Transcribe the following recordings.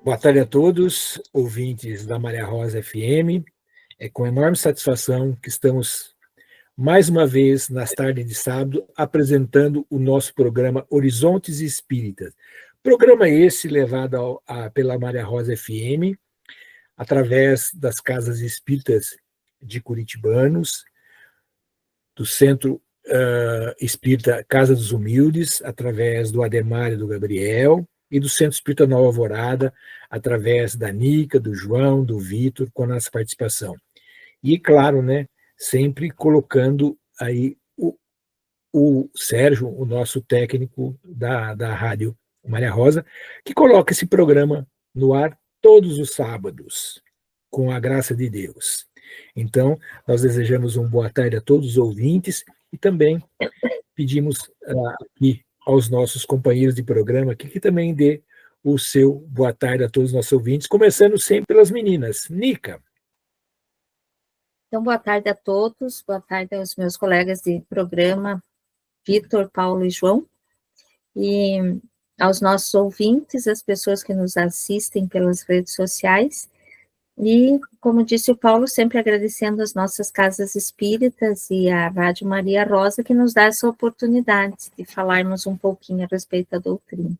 Boa tarde a todos, ouvintes da Maria Rosa FM. É com enorme satisfação que estamos, mais uma vez, nas tardes de sábado, apresentando o nosso programa Horizontes Espíritas. Programa esse levado pela Maria Rosa FM, através das casas espíritas de curitibanos, do Centro Espírita Casa dos Humildes, através do Ademar e do Gabriel, e do Centro Espírita Nova Alvorada, através da Nica, do João, do Vitor, com a nossa participação. E, claro, né, sempre colocando aí o Sérgio, o nosso técnico da Rádio Maria Rosa, que coloca esse programa no ar todos os sábados, com a graça de Deus. Então, nós desejamos uma boa tarde a todos os ouvintes e também pedimos aqui aos nossos companheiros de programa aqui que também dê o seu boa tarde a todos os nossos ouvintes, começando sempre pelas meninas. Nica. Então, boa tarde a todos, boa tarde aos meus colegas de programa, Vitor, Paulo e João, e aos nossos ouvintes, as pessoas que nos assistem pelas redes sociais. E, como disse o Paulo, sempre agradecendo as nossas casas espíritas e a Rádio Maria Rosa, que nos dá essa oportunidade de falarmos um pouquinho a respeito da doutrina.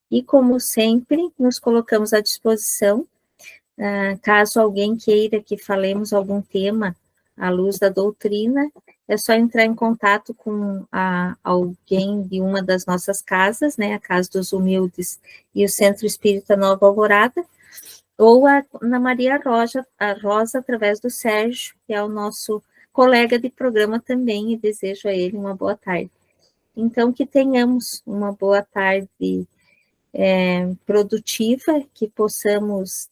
E, como sempre, nos colocamos à disposição, caso alguém queira que falemos algum tema à luz da doutrina, é só entrar em contato com alguém de uma das nossas casas, né, a Casa dos Humildes e o Centro Espírita Nova Alvorada, ou na Maria Rosa, através do Sérgio, que é o nosso colega de programa também, e desejo a ele uma boa tarde. Então, que tenhamos uma boa tarde produtiva, que possamos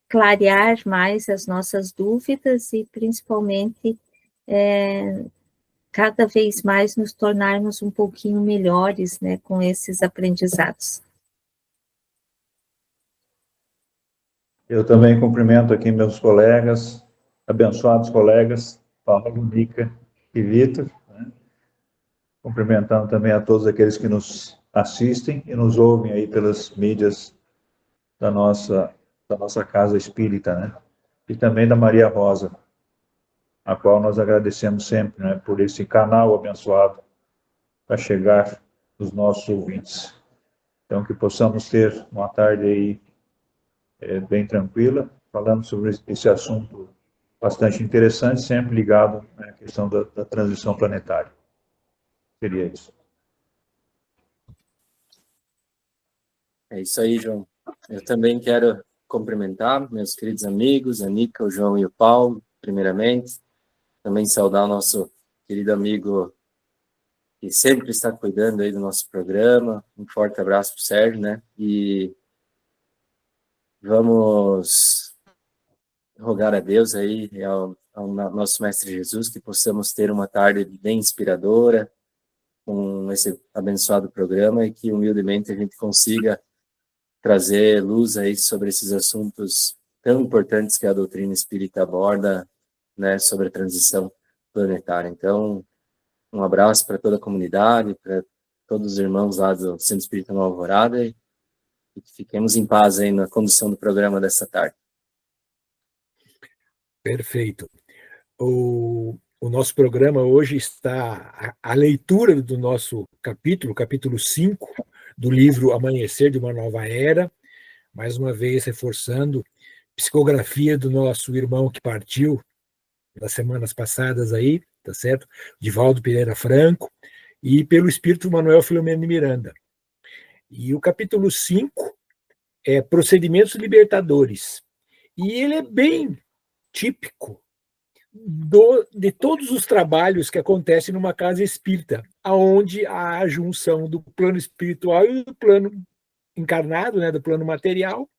clarear mais as nossas dúvidas e, principalmente, cada vez mais nos tornarmos um pouquinho melhores, né, com esses aprendizados. Eu também cumprimento aqui meus colegas, abençoados colegas, Paulo, Nica e Vitor, né? Cumprimentando também a todos aqueles que nos assistem e nos ouvem aí pelas mídias da nossa casa espírita, né? E também da Maria Rosa, a qual nós agradecemos sempre, né, por esse canal abençoado para chegar nos nossos ouvintes. Então, que possamos ter uma tarde aí bem tranquila, falando sobre esse assunto bastante interessante, sempre ligado à questão da transição planetária. Seria isso. É isso aí, João. Eu também quero cumprimentar meus queridos amigos, a Nica, o João e o Paulo, primeiramente. Também saudar o nosso querido amigo que sempre está cuidando aí do nosso programa. Um forte abraço para o Sérgio, né? E vamos rogar a Deus aí, ao nosso Mestre Jesus, que possamos ter uma tarde bem inspiradora com esse abençoado programa e que humildemente a gente consiga trazer luz aí sobre esses assuntos tão importantes que a doutrina espírita aborda, né, sobre a transição planetária. Então, um abraço para toda a comunidade, para todos os irmãos lá do Centro Espírita Nova Alvorada e que fiquemos em paz aí na condução do programa dessa tarde. Perfeito. O nosso programa hoje está a leitura do nosso capítulo 5, do livro Amanhecer de uma Nova Era, mais uma vez reforçando psicografia do nosso irmão que partiu nas semanas passadas aí, tá certo? Divaldo Pereira Franco, e pelo Espírito Manuel Filomeno de Miranda. E o capítulo 5 é Procedimentos Libertadores. E ele é bem típico de todos os trabalhos que acontecem numa casa espírita, aonde há a junção do plano espiritual e do plano encarnado, né, do plano material,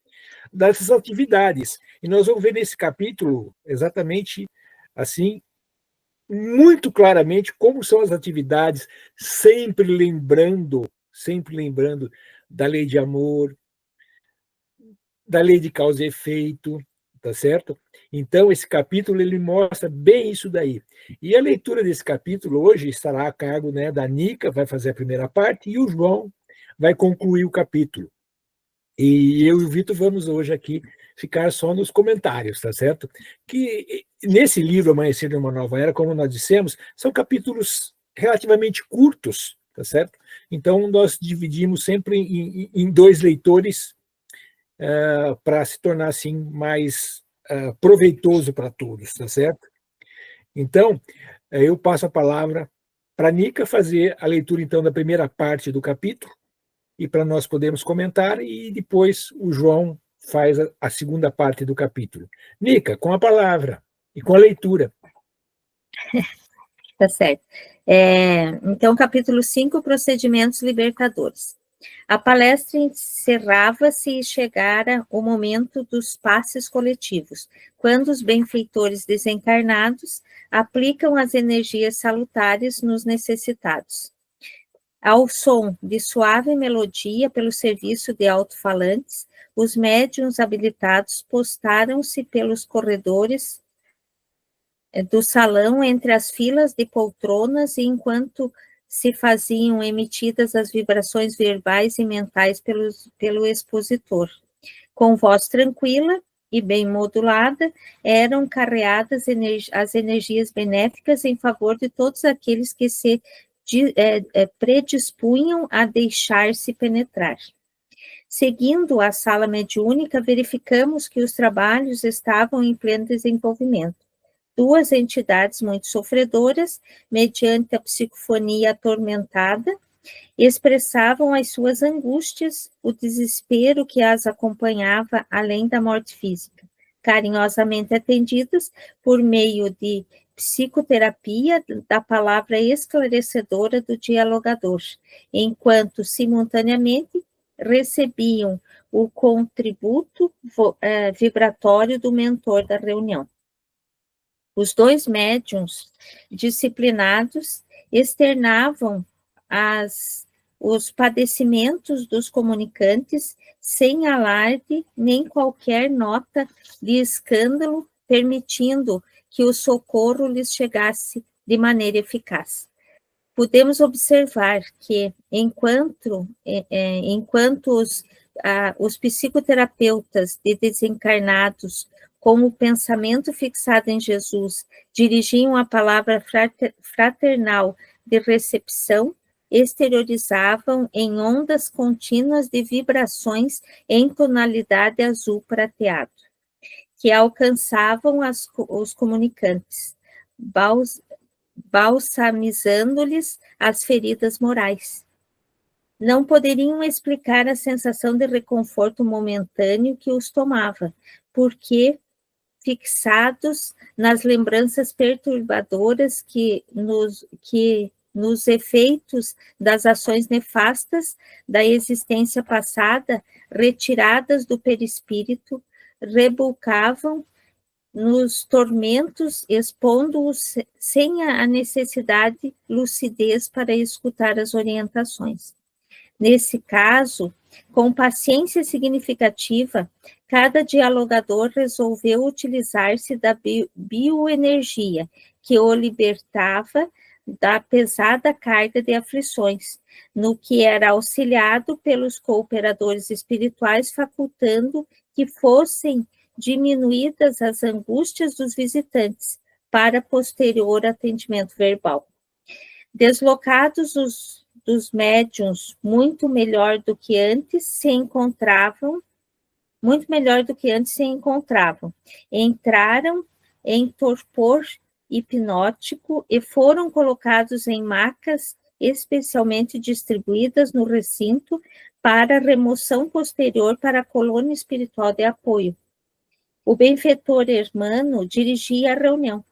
dessas atividades. E nós vamos ver nesse capítulo exatamente assim, muito claramente como são as atividades, sempre lembrando da lei de amor, da lei de causa e efeito, tá certo? Então, esse capítulo, ele mostra bem isso daí. E a leitura desse capítulo hoje estará a cargo, né, da Nica, vai fazer a primeira parte, e o João vai concluir o capítulo. E eu e o Vitor vamos hoje aqui ficar só nos comentários, tá certo? Que nesse livro, Amanhecer de uma Nova Era, como nós dissemos, são capítulos relativamente curtos, tá certo? Então, nós dividimos sempre em dois leitores para se tornar, assim, mais proveitoso para todos, tá certo? Então, eu passo a palavra para a Nica fazer a leitura, então, da primeira parte do capítulo, e para nós podermos comentar, e depois o João faz a segunda parte do capítulo. Nica, com a palavra e com a leitura. Tá certo. Então, capítulo 5, procedimentos libertadores. A palestra encerrava-se e chegara o momento dos passes coletivos, quando os benfeitores desencarnados aplicam as energias salutares nos necessitados. Ao som de suave melodia pelo serviço de alto-falantes, os médiuns habilitados postaram-se pelos corredores do salão entre as filas de poltronas, e enquanto se faziam emitidas as vibrações verbais e mentais pelo expositor. Com voz tranquila e bem modulada, eram carreadas as energias benéficas em favor de todos aqueles que se predispunham a deixar-se penetrar. Seguindo a sala mediúnica, verificamos que os trabalhos estavam em pleno desenvolvimento. Duas entidades muito sofredoras, mediante a psicofonia atormentada, expressavam as suas angústias, o desespero que as acompanhava além da morte física, carinhosamente atendidas por meio de psicoterapia da palavra esclarecedora do dialogador, enquanto simultaneamente recebiam o contributo vibratório do mentor da reunião. Os dois médiuns disciplinados externavam os padecimentos dos comunicantes sem alarde nem qualquer nota de escândalo, permitindo que o socorro lhes chegasse de maneira eficaz. Podemos observar que, enquanto os psicoterapeutas de desencarnados, com o pensamento fixado em Jesus, dirigiam a palavra fraternal de recepção, exteriorizavam em ondas contínuas de vibrações em tonalidade azul prateado, que alcançavam os comunicantes, balsamizando-lhes as feridas morais. Não poderiam explicar a sensação de reconforto momentâneo que os tomava, porque, fixados nas lembranças perturbadoras que nos efeitos das ações nefastas da existência passada, retiradas do perispírito, rebulcavam nos tormentos, expondo-os sem a necessidade lucidez para escutar as orientações. Nesse caso, com paciência significativa, cada dialogador resolveu utilizar-se da bioenergia que o libertava da pesada carga de aflições, no que era auxiliado pelos cooperadores espirituais, facultando que fossem diminuídas as angústias dos visitantes para posterior atendimento verbal. Deslocados dos médiuns muito melhor do que antes se encontravam, entraram em torpor hipnótico e foram colocados em macas especialmente distribuídas no recinto para remoção posterior para a colônia espiritual de apoio. O benfeitor Hermano dirigia a reunião,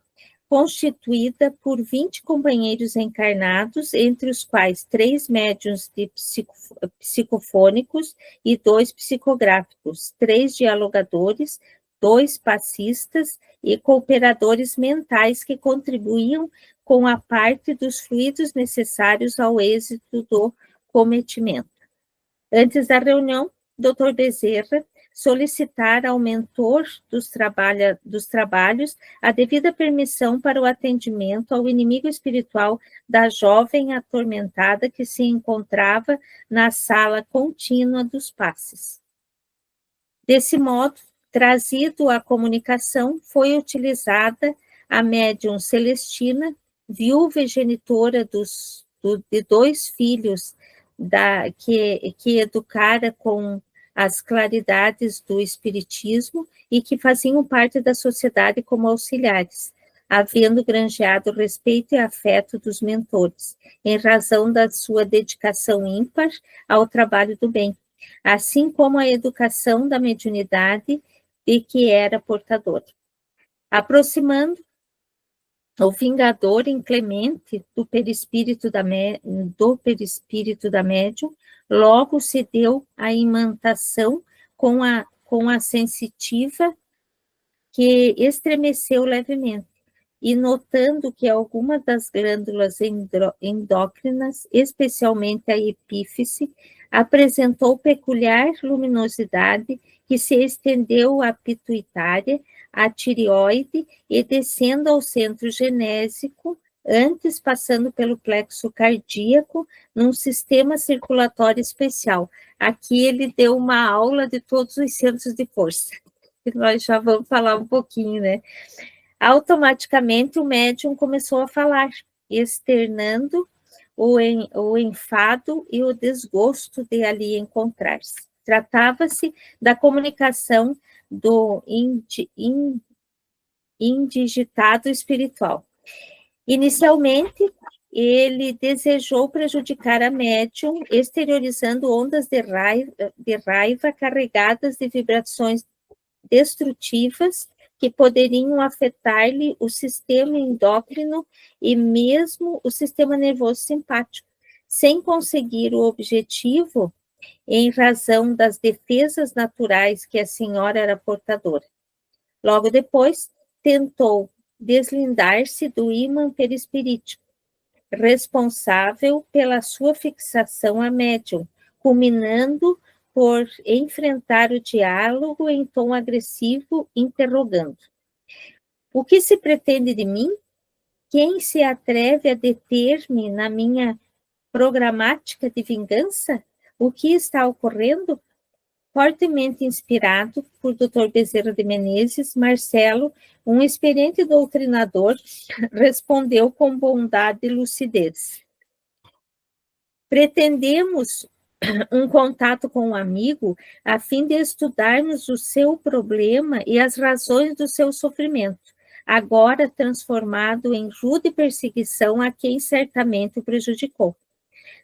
constituída por 20 companheiros encarnados, entre os quais 3 médiuns de psicofônicos e 2 psicográficos, 3 dialogadores, 2 passistas e cooperadores mentais que contribuíam com a parte dos fluidos necessários ao êxito do cometimento. Antes da reunião, Dr. Bezerra solicitara ao mentor dos trabalhos a devida permissão para o atendimento ao inimigo espiritual da jovem atormentada que se encontrava na sala contínua dos passes. Desse modo, trazido à comunicação, foi utilizada a médium Celestina, viúva e genitora de 2 filhos que educara com as claridades do espiritismo e que faziam parte da sociedade como auxiliares, havendo granjeado respeito e afeto dos mentores, em razão da sua dedicação ímpar ao trabalho do bem, assim como a educação da mediunidade de que era portador. Aproximando o vingador inclemente do perispírito da médium, logo se deu a imantação com a sensitiva, que estremeceu levemente, e notando que algumas das glândulas endócrinas, especialmente a epífise, apresentou peculiar luminosidade que se estendeu à pituitária, à tireoide e descendo ao centro genésico, antes passando pelo plexo cardíaco, num sistema circulatório especial. Aqui ele deu uma aula de todos os centros de força, que nós já vamos falar um pouquinho, né? Automaticamente o médium começou a falar, externando o enfado e o desgosto de ali encontrar-se. Tratava-se da comunicação do indigitado espiritual. Inicialmente, ele desejou prejudicar a médium, exteriorizando ondas de raiva carregadas de vibrações destrutivas que poderiam afetar-lhe o sistema endócrino e mesmo o sistema nervoso simpático, sem conseguir o objetivo em razão das defesas naturais que a senhora era portadora. Logo depois, tentou deslindar-se do ímã perispirítico, responsável pela sua fixação à médium, culminando por enfrentar o diálogo em tom agressivo, interrogando: o que se pretende de mim? Quem se atreve a deter-me na minha programática de vingança? O que está ocorrendo? Fortemente inspirado por Dr. Bezerra de Menezes, Marcelo, um experiente doutrinador, respondeu com bondade e lucidez: pretendemos um contato com um amigo a fim de estudarmos o seu problema e as razões do seu sofrimento, agora transformado em rude perseguição a quem certamente o prejudicou.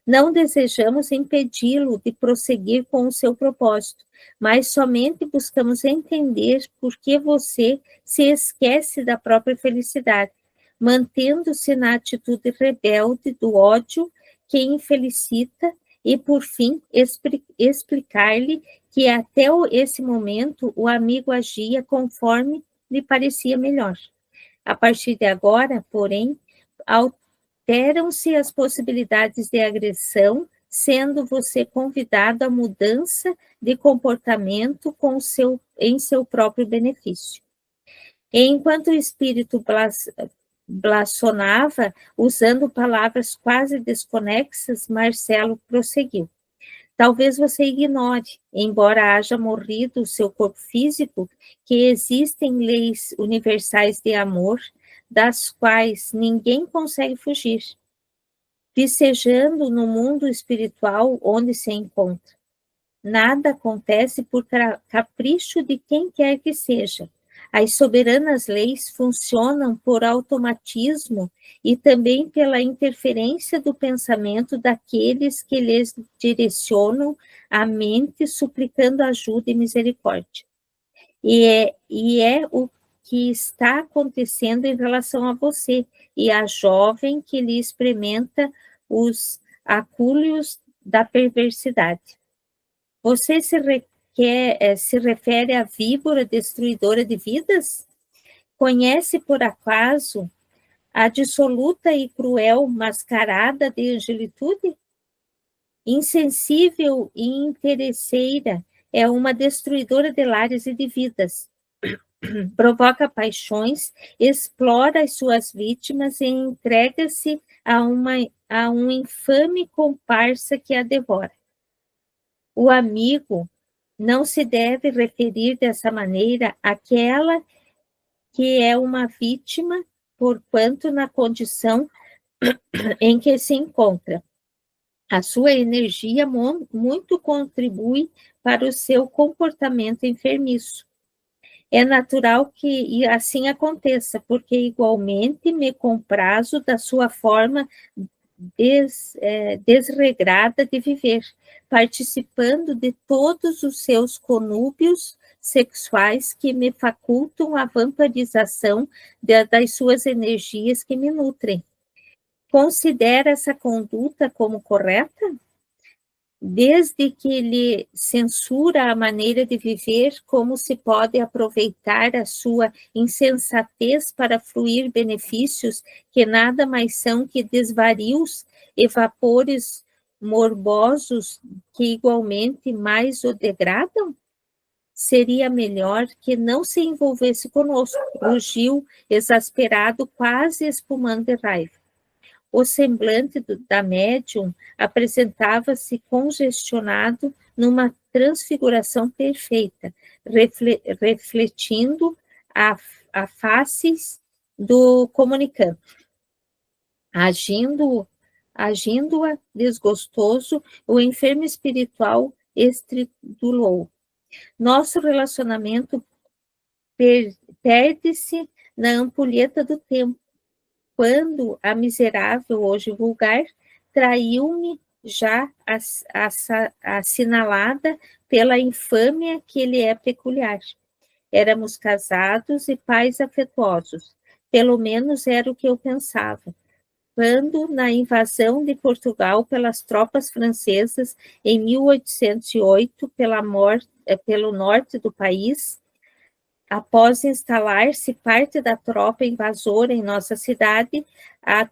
Não desejamos impedi-lo de prosseguir com o seu propósito, mas somente buscamos entender por que você se esquece da própria felicidade, mantendo-se na atitude rebelde do ódio que infelicita e, por fim, explicar-lhe que até esse momento o amigo agia conforme lhe parecia melhor. A partir de agora, porém, alteram-se as possibilidades de agressão, sendo você convidado à mudança de comportamento em seu próprio benefício. Enquanto o espírito blasonava, usando palavras quase desconexas, Marcelo prosseguiu: talvez você ignore, embora haja morrido o seu corpo físico, que existem leis universais de amor, das quais ninguém consegue fugir, vicejando no mundo espiritual onde se encontra. Nada acontece por capricho de quem quer que seja. As soberanas leis funcionam por automatismo e também pela interferência do pensamento daqueles que lhes direcionam a mente, suplicando ajuda e misericórdia. E é o que está acontecendo em relação a você e a jovem que lhe experimenta os acúlios da perversidade. Você se refere à víbora destruidora de vidas? Conhece, por acaso, a dissoluta e cruel mascarada de angelitude? Insensível e interesseira, é uma destruidora de lares e de vidas. Provoca paixões, explora as suas vítimas e entrega-se a um infame comparsa que a devora. O amigo Não se deve referir dessa maneira àquela que é uma vítima, porquanto na condição em que se encontra. A sua energia muito contribui para o seu comportamento enfermiço. É natural que assim aconteça, porque igualmente me comprazo da sua forma desregrada de viver, participando de todos os seus conúbios sexuais que me facultam a vampirização das suas energias que me nutrem. Considera essa conduta como correta? Desde que lhe censura a maneira de viver, como se pode aproveitar a sua insensatez para fruir benefícios que nada mais são que desvarios e vapores morbosos que igualmente mais o degradam? Seria melhor que não se envolvesse conosco, rugiu exasperado, quase espumando de raiva. O semblante da médium apresentava-se congestionado numa transfiguração perfeita, refletindo a faces do comunicante. Agindo-a desgostoso, o enfermo espiritual estridulou. Nosso relacionamento perde-se na ampulheta do tempo, quando a miserável, hoje vulgar, traiu-me já assinalada pela infâmia que lhe é peculiar. Éramos casados e pais afetuosos, pelo menos era o que eu pensava. Quando, na invasão de Portugal pelas tropas francesas em 1808, pelo norte do país, após instalar-se parte da tropa invasora em nossa cidade, a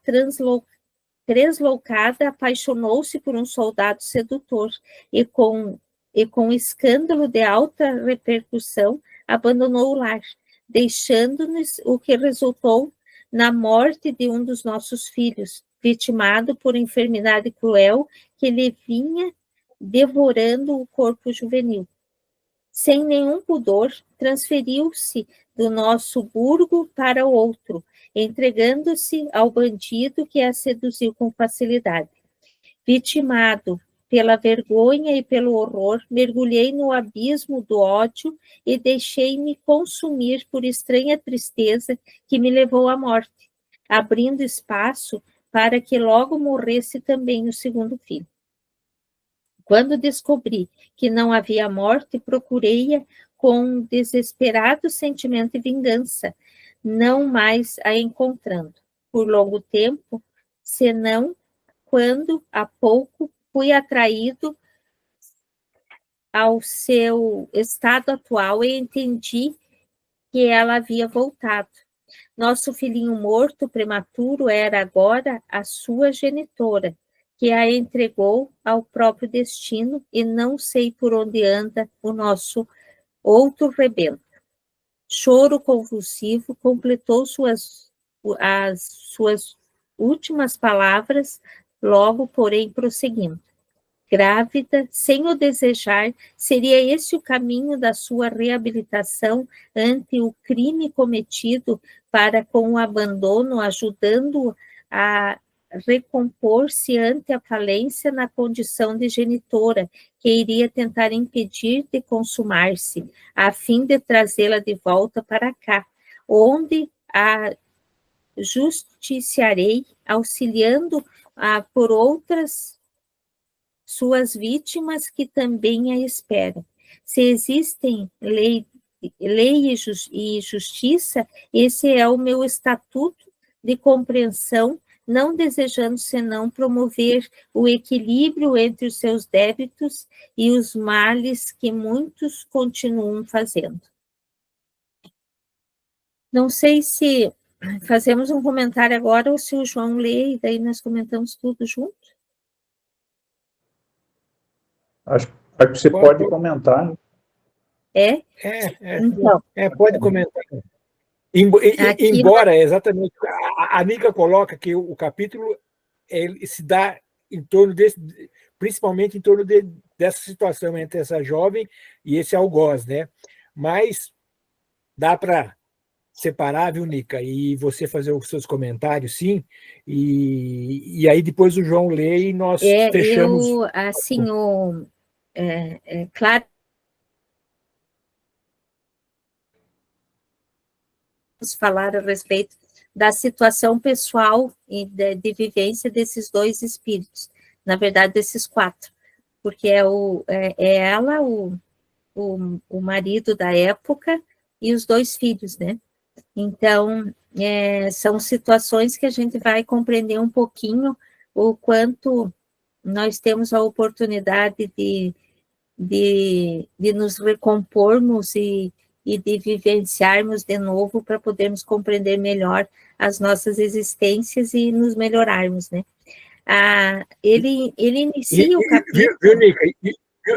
translocada apaixonou-se por um soldado sedutor e com escândalo de alta repercussão, abandonou o lar, deixando-nos o que resultou na morte de um dos nossos filhos, vitimado por enfermidade cruel que lhe vinha devorando o corpo juvenil. Sem nenhum pudor, transferiu-se do nosso burgo para outro, entregando-se ao bandido que a seduziu com facilidade. Vitimado pela vergonha e pelo horror, mergulhei no abismo do ódio e deixei-me consumir por estranha tristeza que me levou à morte, abrindo espaço para que logo morresse também o segundo filho. Quando descobri que não havia morte, procurei-a com um desesperado sentimento de vingança, não mais a encontrando, por longo tempo, senão quando, há pouco, fui atraído ao seu estado atual e entendi que ela havia voltado. Nosso filhinho morto, prematuro, era agora a sua genitora, que a entregou ao próprio destino, e não sei por onde anda o nosso outro rebento. Choro convulsivo completou as suas últimas palavras, logo, porém, prosseguindo. Grávida, sem o desejar, seria esse o caminho da sua reabilitação ante o crime cometido, para, com o abandono, ajudando-o a recompor-se ante a falência na condição de genitora, que iria tentar impedir de consumar-se, a fim de trazê-la de volta para cá, onde a justiciarei, auxiliando-a por outras suas vítimas que também a esperam. Se existem lei e justiça, esse é o meu estatuto de compreensão, não desejando senão promover o equilíbrio entre os seus débitos e os males que muitos continuam fazendo. Não sei se fazemos um comentário agora ou se o João lê e daí nós comentamos tudo junto. Acho que você pode comentar. Então, pode comentar. Embora, exatamente, a Nica coloca que o capítulo ele se dá em torno principalmente em torno dessa situação entre essa jovem e esse algoz, né? Mas dá para separar, viu, Nica? E você fazer os seus comentários, sim, e aí depois o João lê e nós fechamos. Eu, assim, claro, falar a respeito da situação pessoal e de vivência desses dois espíritos, na verdade, desses 4, porque é ela, o marido da época e os 2 filhos, né? Então, são situações que a gente vai compreender um pouquinho o quanto nós temos a oportunidade de nos recompormos e de vivenciarmos de novo para podermos compreender melhor as nossas existências e nos melhorarmos, né? Ele inicia o capítulo...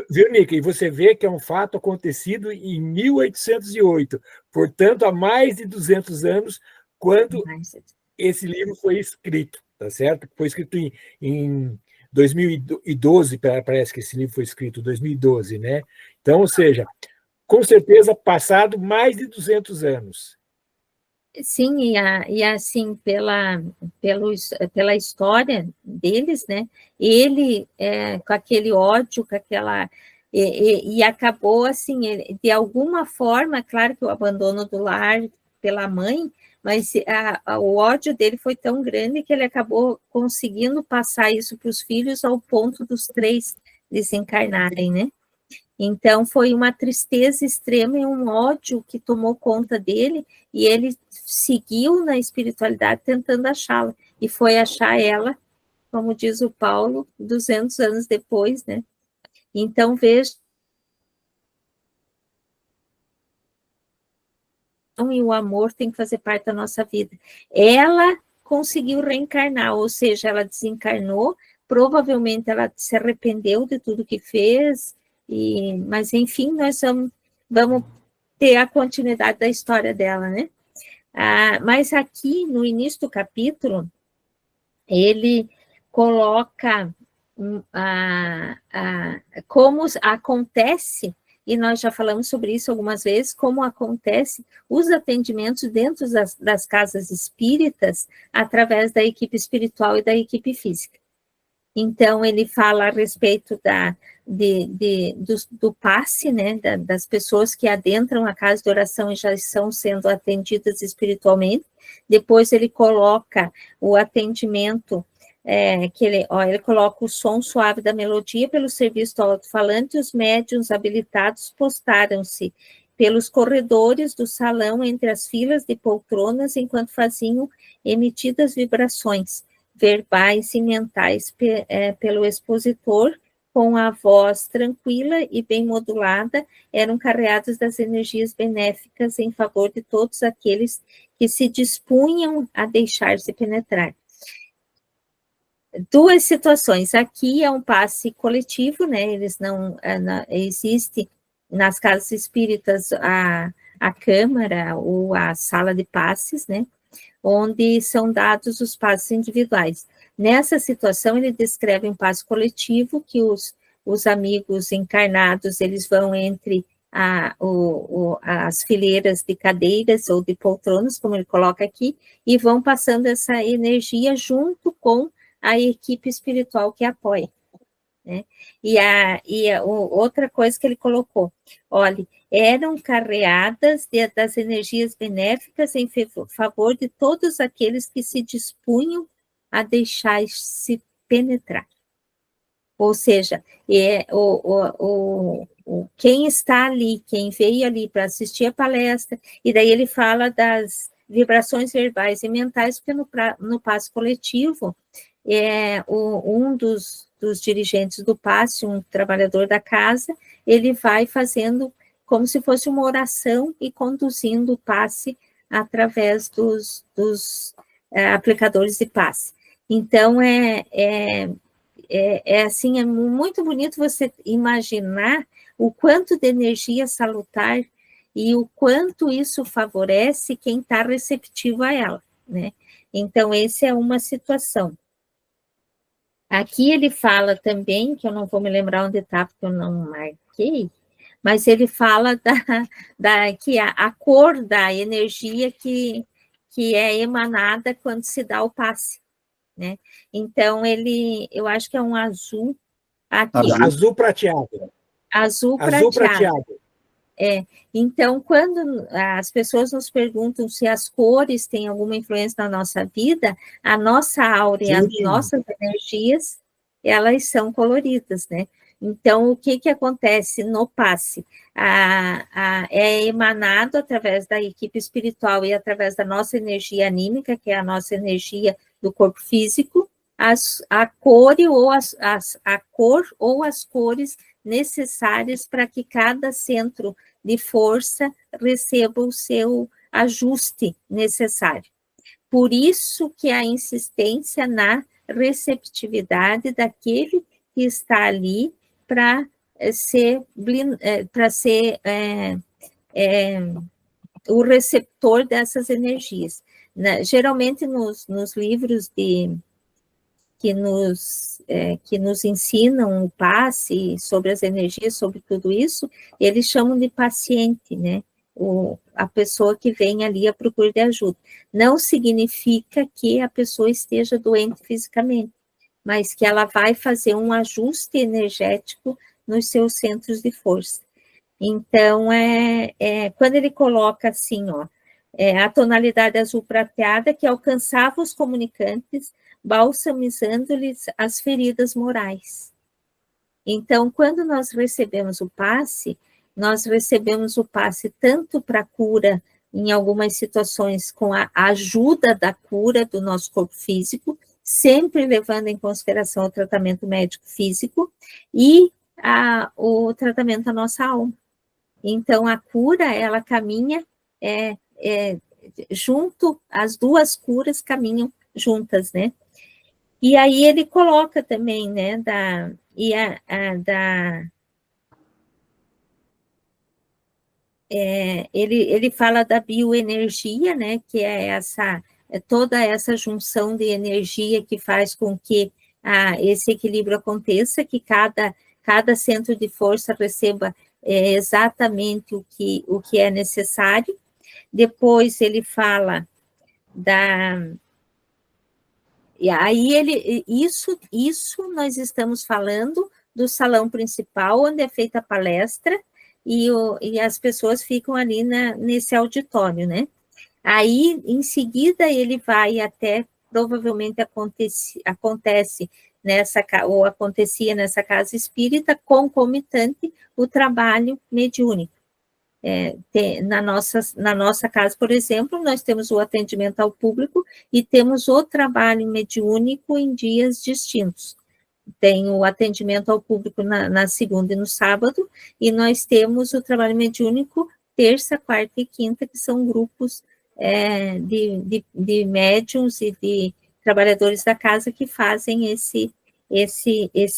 Viu, Nica? E você vê que é um fato acontecido em 1808, portanto, há mais de 200 anos, quando esse livro foi escrito, tá certo? Foi escrito em 2012, parece que esse livro foi escrito em 2012, né? Então, ou seja, com certeza, passado mais de 200 anos. Sim, e assim, pela história deles, né? Ele, com aquele ódio, com aquela... E acabou, assim, de alguma forma, claro que o abandono do lar pela mãe, mas o ódio dele foi tão grande que ele acabou conseguindo passar isso para os filhos ao ponto dos 3 desencarnarem, né? Então, foi uma tristeza extrema e um ódio que tomou conta dele, e ele seguiu na espiritualidade tentando achá-la, e foi achar ela, como diz o Paulo, 200 anos depois, né? Então, veja, e o amor tem que fazer parte da nossa vida. Ela conseguiu reencarnar, ou seja, ela desencarnou, provavelmente ela se arrependeu de tudo que fez, mas enfim, nós vamos ter a continuidade da história dela, né? Mas aqui, no início do capítulo, ele coloca como acontece, e nós já falamos sobre isso algumas vezes, como acontece os atendimentos dentro das casas espíritas através da equipe espiritual e da equipe física. Então, ele fala a respeito do passe, né, das pessoas que adentram a casa de oração e já estão sendo atendidas espiritualmente. Depois, ele coloca o atendimento, ele coloca o som suave da melodia pelo serviço do alto-falante, e os médiuns habilitados postaram-se pelos corredores do salão entre as filas de poltronas, enquanto faziam emitidas vibrações verbais e mentais pelo expositor, com a voz tranquila e bem modulada, eram carreados das energias benéficas em favor de todos aqueles que se dispunham a deixar-se penetrar. 2 situações. Aqui é um passe coletivo, né? Eles não existe nas casas espíritas a câmara ou a sala de passes, né? Onde são dados os passes individuais. Nessa situação, ele descreve um passe coletivo, que os amigos encarnados, eles vão entre as fileiras de cadeiras ou de poltronas, como ele coloca aqui, e vão passando essa energia junto com a equipe espiritual que apoia, né? Outra coisa que ele colocou, olha, eram carreadas das energias benéficas em favor de todos aqueles que se dispunham a deixar-se penetrar. Ou seja, quem está ali, quem veio ali para assistir a palestra, e daí ele fala das vibrações verbais e mentais, porque no passe coletivo, um dos dirigentes do passe, um trabalhador da casa, ele vai fazendo como se fosse uma oração e conduzindo o passe através dos aplicadores de passe. Então, assim, é muito bonito você imaginar o quanto de energia salutar e o quanto isso favorece quem está receptivo a ela, né? Então, essa é uma situação. Aqui ele fala também, que eu não vou me lembrar onde está, porque eu não marquei, mas ele fala que a cor da energia que é emanada quando se dá o passe, né? Então, eu acho que é um azul, aqui, azul prateado. Azul prateado. Então, quando as pessoas nos perguntam se as cores têm alguma influência na nossa vida, a nossa aura e as nossas energias, elas são coloridas, né? Então, o que acontece no passe? É emanado através da equipe espiritual e através da nossa energia anímica, que é a nossa energia do corpo físico, a cor ou as cores necessárias para que cada centro de força receba o seu ajuste necessário. Por isso que a insistência na receptividade daquele que está ali para ser o receptor dessas energias. Geralmente nos livros que nos ensinam o passe sobre as energias, sobre tudo isso, eles chamam de paciente, né? A pessoa que vem ali à procura de ajuda. Não significa que a pessoa esteja doente fisicamente, mas que ela vai fazer um ajuste energético nos seus centros de força. Então, quando ele coloca assim, ó, a tonalidade azul prateada que alcançava os comunicantes, balsamizando-lhes as feridas morais. Então, quando nós recebemos o passe tanto para cura, em algumas situações, com a ajuda da cura do nosso corpo físico, sempre levando em consideração o tratamento médico físico e o tratamento da nossa alma. Então, a cura, ela caminha junto, as duas curas caminham juntas, né? E aí ele coloca também, né, ele fala da bioenergia, né, que é toda essa junção de energia que faz com que esse equilíbrio aconteça, que cada centro de força receba exatamente o que é necessário. Depois ele fala e aí isso nós estamos falando do salão principal, onde é feita a palestra, e as pessoas ficam ali nesse auditório, né? Aí, em seguida, ele vai até, provavelmente acontece ou acontecia nessa casa espírita, concomitante o trabalho mediúnico. Na nossa casa, por exemplo, nós temos o atendimento ao público e temos o trabalho mediúnico em dias distintos. Tem o atendimento ao público na segunda e no sábado, e nós temos o trabalho mediúnico terça, quarta e quinta, que são grupos de médiuns e de trabalhadores da casa que fazem esse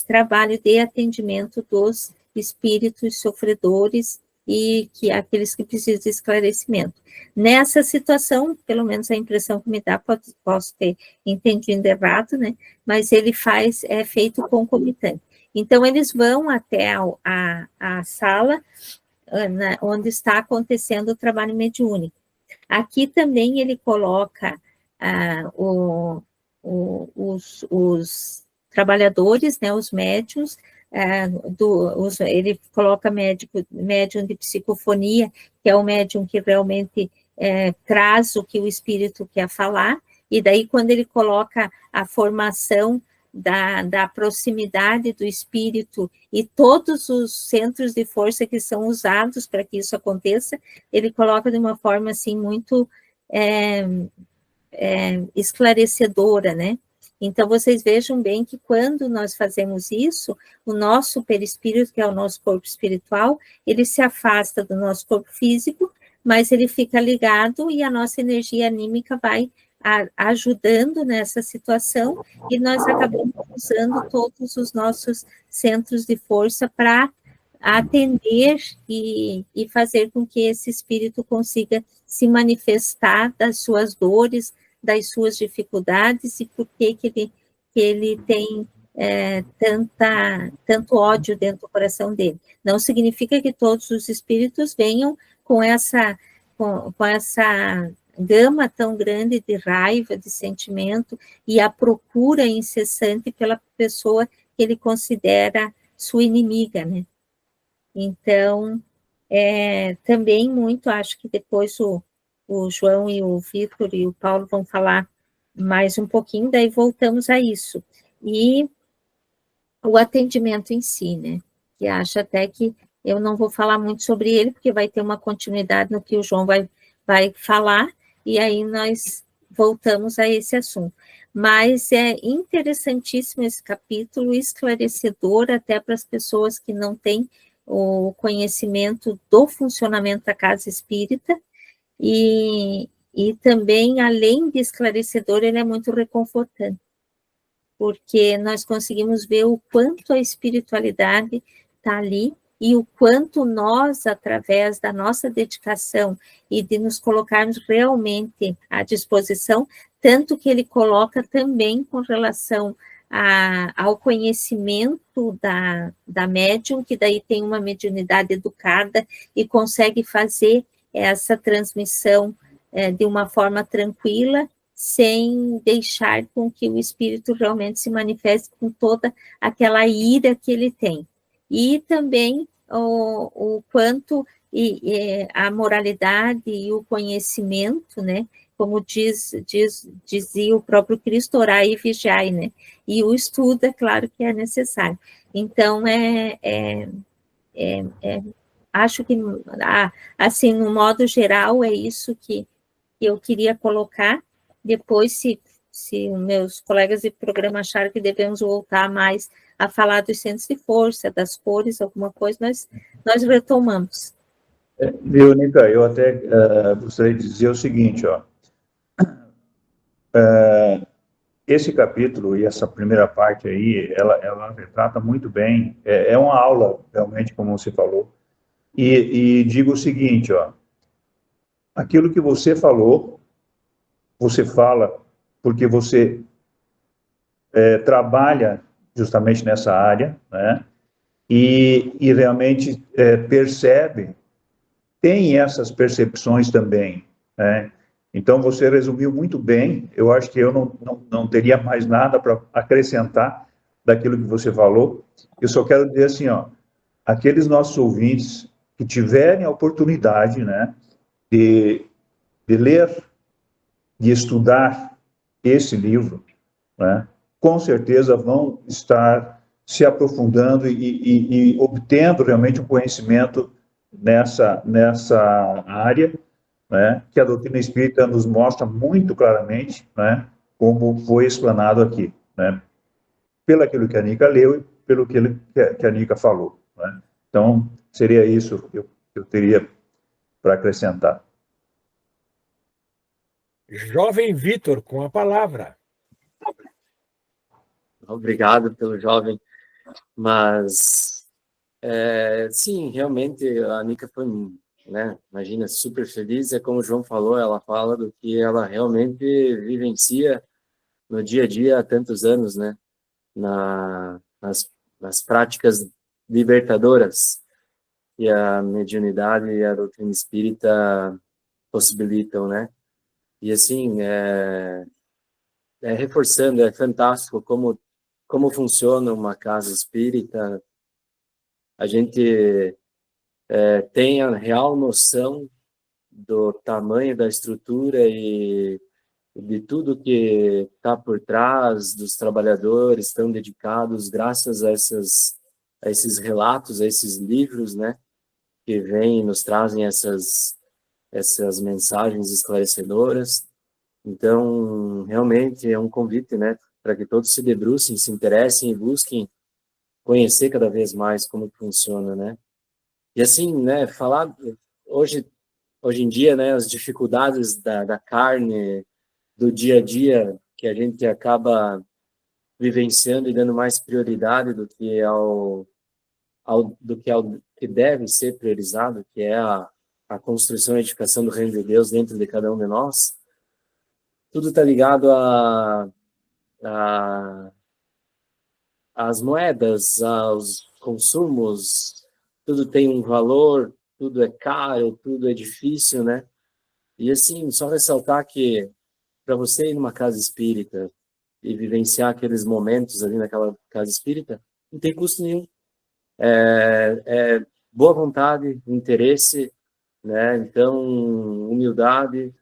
trabalho de atendimento dos espíritos sofredores e aqueles que precisam de esclarecimento. Nessa situação, pelo menos a impressão que me dá, posso ter entendido errado, né? Mas ele é feito concomitante. Então, eles vão até a sala onde está acontecendo o trabalho mediúnico. Aqui também ele coloca os trabalhadores, né, os médiuns, ele coloca médium de psicofonia, que é o médium que realmente traz o que o espírito quer falar, e daí quando ele coloca a formação da proximidade do espírito e todos os centros de força que são usados para que isso aconteça, ele coloca de uma forma assim muito esclarecedora, né? Então, vocês vejam bem que quando nós fazemos isso, o nosso perispírito, que é o nosso corpo espiritual, ele se afasta do nosso corpo físico, mas ele fica ligado e a nossa energia anímica vai ajudando nessa situação e nós acabamos usando todos os nossos centros de força para atender e fazer com que esse espírito consiga se manifestar das suas dores, das suas dificuldades e por que ele tem tanto ódio dentro do coração dele. Não significa que todos os espíritos venham com essa gama tão grande de raiva, de sentimento e a procura incessante pela pessoa que ele considera sua inimiga, né? Então, também muito, acho que depois o João e o Vitor e o Paulo vão falar mais um pouquinho, daí voltamos a isso. E o atendimento em si, né? Que acho até que eu não vou falar muito sobre ele, porque vai ter uma continuidade no que o João vai falar, e aí nós voltamos a esse assunto. Mas é interessantíssimo esse capítulo, esclarecedor até para as pessoas que não têm o conhecimento do funcionamento da casa espírita, e também, além de esclarecedor, ele é muito reconfortante, porque nós conseguimos ver o quanto a espiritualidade está ali e o quanto nós, através da nossa dedicação e de nos colocarmos realmente à disposição, tanto que ele coloca também com relação ao conhecimento da médium, que daí tem uma mediunidade educada e consegue fazer essa transmissão de uma forma tranquila, sem deixar com que o espírito realmente se manifeste com toda aquela ira que ele tem. E também o quanto a moralidade e o conhecimento, né, como dizia o próprio Cristo, orai e vigiai, né, e o estudo, é claro que é necessário. Então, acho que, assim, no modo geral, é isso que eu queria colocar. Depois, se meus colegas de programa acharem que devemos voltar mais a falar dos centros de força, das cores, alguma coisa, nós retomamos. Viu, Nica, eu até gostaria de dizer o seguinte, ó. Esse capítulo e essa primeira parte aí, ela retrata muito bem, é uma aula, realmente, como você falou, e digo o seguinte, ó, aquilo que você falou, você fala porque você trabalha justamente nessa área, né? E realmente percebe, tem essas percepções também, né? Então, você resumiu muito bem, eu acho que eu não teria mais nada para acrescentar daquilo que você falou. Eu só quero dizer assim, ó, aqueles nossos ouvintes que tiverem a oportunidade, né, de ler, de estudar esse livro, né, com certeza vão estar se aprofundando e obtendo realmente um conhecimento nessa área, né, que a doutrina espírita nos mostra muito claramente, né, como foi explanado aqui, né, pelo aquilo que a Nica leu e pelo que a Nica falou, né. Então, seria isso que eu teria para acrescentar. Jovem Vitor, com a palavra. Obrigado pelo jovem, mas sim, realmente a Nica foi, né, imagina, super feliz. É como o João falou, ela fala do que ela realmente vivencia no dia a dia há tantos anos, né, nas práticas libertadoras que a mediunidade e a doutrina espírita possibilitam, né? E assim, reforçando, é fantástico como funciona uma casa espírita. A gente tem a real noção do tamanho da estrutura e de tudo que está por trás dos trabalhadores tão dedicados, graças a esses relatos, a esses livros, né, que vêm e nos trazem essas mensagens esclarecedoras. Então, realmente é um convite, né, para que todos se debrucem, se interessem e busquem conhecer cada vez mais como funciona, né? E assim, né, falar hoje em dia, né, as dificuldades da carne, do dia a dia, que a gente acaba vivenciando e dando mais prioridade do que ao que deve ser priorizado, que é a construção e edificação do reino de Deus dentro de cada um de nós. Tudo está ligado a as moedas, os consumos, tudo tem um valor, tudo é caro, tudo é difícil, né? E assim, só ressaltar que para você ir numa casa espírita e vivenciar aqueles momentos ali naquela casa espírita, não tem custo nenhum. É boa vontade, interesse, né? Então, humildade.